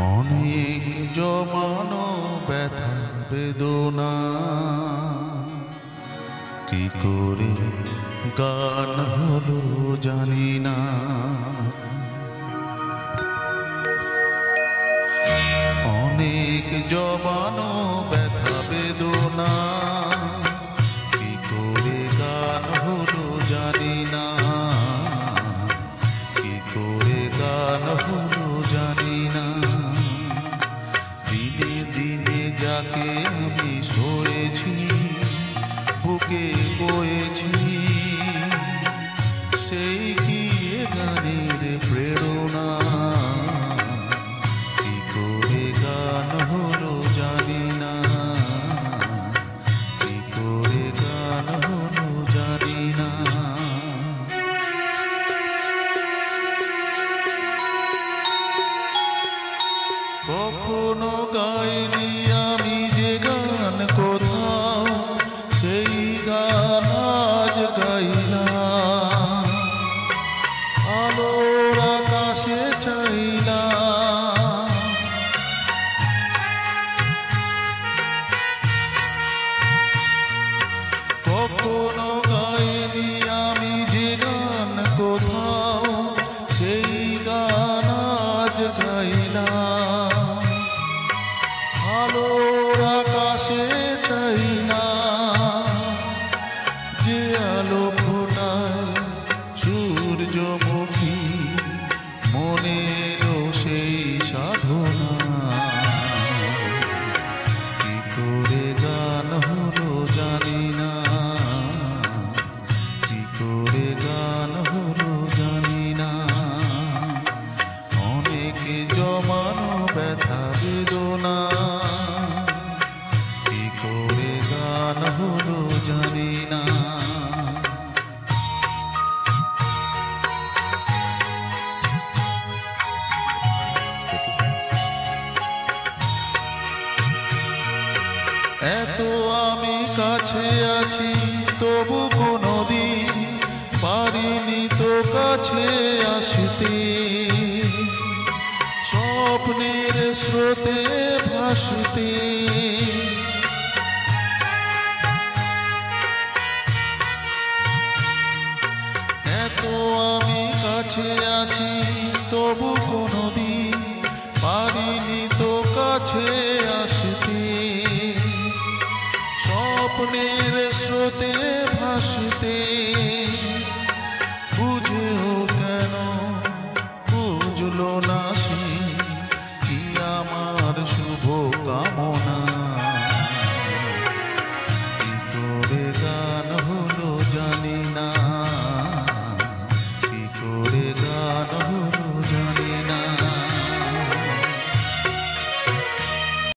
অনেক জমানো ব্যথা বেদনা কি করে গান হলো জানি না। অনেক জমানো ব্যথা বেদনা কি করে গান হলো জানি না, কি করে গান হলো জানি না। দিনে দিনে যাকে আমি সয়েছি বুকে বয়েছি, সেই কি গানের প্রেরণা, কি করে গান হলো জানি না, কি করে গান হলো জানি না। কখনো গাইনি আমি যে গান কোথাও, সেই গান আজ গাইলাম। আলোর আকাশে চাইলাম, কখনো গাইনি আমি যে গান কোথাও, সেই গান আজ গাইলাম। আলোর আকাশে চাইলাম, যে আলো ফোটায় সূর্যমুখী মনেরও সেই সাধনা, কি করে গান হলো জানি না, কি করে গান হলো জানি না। অনেকে জমানো ব্যথা বেদনা কি করে গান হলো জানি না। এত আমি কাছে আছি তবু কোনোদিন পারিনি তো কাছে আসতে, স্বপ্নের স্রোতে ভাসতে। এত আমি কাছে আছি তবু কোনোদিন পারিনি তো কাছে আসতে, স্বপ্নের স্রোতে ভাসতে। বুঝেও কেন বুঝলো না